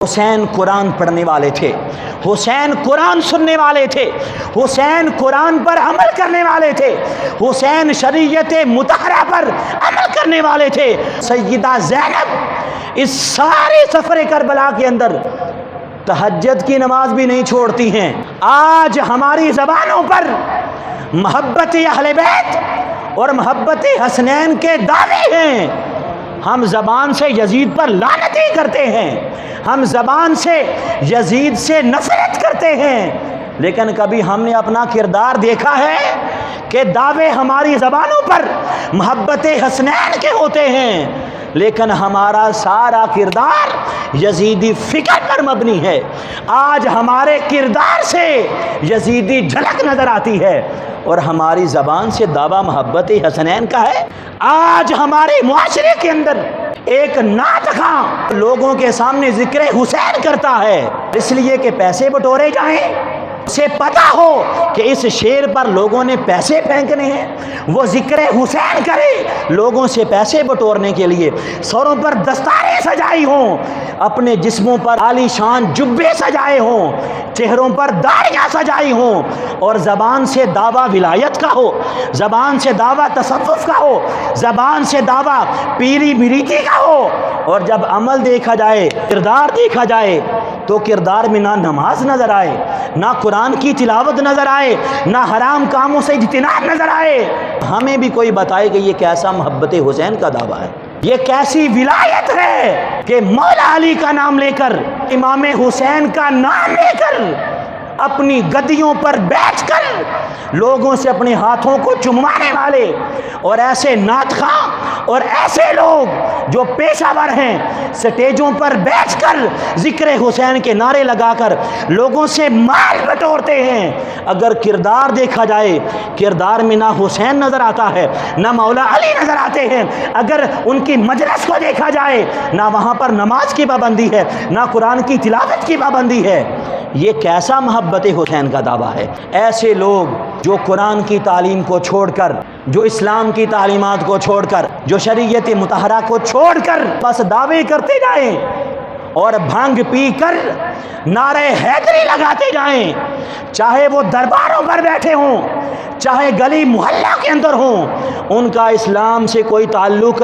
हुसैन कुरान पढ़ने वाले थे, हुसैन कुरान सुनने वाले थे, हुसैन कुरान पर अमल करने वाले थे, हुसैन शरीयत मुतहरा पर अमल करने वाले थे। सैयदा ज़ैनब इस सारे सफ़र करबला के अंदर तहज्जुद की नमाज भी नहीं छोड़ती हैं। आज हमारी ज़बानों पर मोहब्बत अहले बैत और मोहब्बत हसनैन के दावे हैं। हम ज़बान से यजीद पर लानती करते हैं, हम ज़बान से यजीद से नफरत करते हैं, लेकिन कभी हमने अपना किरदार देखा है कि दावे हमारी ज़बानों पर मोहब्बत हसनैन के होते हैं, लेकिन हमारा सारा किरदार यजीदी फ़िक्र पर मबनी है। आज हमारे किरदार से यजीदी झलक नज़र आती है और हमारी ज़बान से दावा मोहब्बत हसनैन का है। आज हमारे मुआशरे के अंदर एक नात खां लोगों के सामने जिक्र हुसैन करता है इसलिए कि पैसे बटोरे जाएं, उसे पता हो कि इस शेर पर लोगों ने पैसे फेंकने हैं, वो जिक्र हुसैन करे लोगों से पैसे बटोरने के लिए। सरों पर दस्तारें सजाई हों, अपने जिस्मों पर आलीशान जुब्बे सजाए हों, चेहरों पर दाढ़ियाँ सजाई हों, और ज़बान से दावा विलायत का हो, ज़बान से दावा तसव्वुफ़ का हो, ज़बान से दावा पीरी मुरीदी का हो, और जब अमल देखा जाए, किरदार देखा जाए, तो किरदार में ना नमाज नज़र आए, ना कुरान की तिलावत नज़र आए, ना हराम कामों से इज्तिनाब नज़र आए। हमें भी कोई बताए कि ये कैसा मोहब्बत हुसैन का दावा है, ये कैसी विलायत है कि मौला अली का नाम लेकर, इमाम हुसैन का नाम लेकर, अपनी गद्दियों पर बैठकर लोगों से अपने हाथों को चुमवाने वाले और ऐसे नातख़्वां और ऐसे लोग जो पेशावर हैं, स्टेजों पर बैठकर जिक्र हुसैन के नारे लगाकर लोगों से माल बटोरते हैं। अगर किरदार देखा जाए, किरदार में ना हुसैन नज़र आता है, ना मौला अली नज़र आते हैं। अगर उनकी मजलिस को देखा जाए, ना वहाँ पर नमाज की पाबंदी है, ना कुरान की तिलावत की पाबंदी है। ये कैसा मोहब्बत हुसैन का दावा है। ऐसे लोग जो कुरान की तालीम को छोड़कर, जो इस्लाम की तालीमात को छोड़कर, जो शरीयत मुतहरा को छोड़कर बस दावे करते जाएं और भांग पी कर नारे हैदरी लगाते जाएं, चाहे वो दरबारों पर बैठे हों, चाहे गली मोहल्ला के अंदर हों, उनका इस्लाम से कोई ताल्लुक़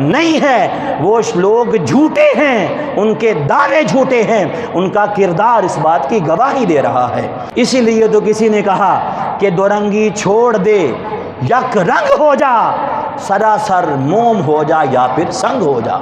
नहीं है। वो लोग झूठे हैं, उनके दावे झूठे हैं, उनका किरदार इस बात की गवाही दे रहा है। इसीलिए तो किसी ने कहा कि दोरंगी छोड़ दे, यक रंग हो जा, सरासर मोम हो जा या फिर संग हो जा।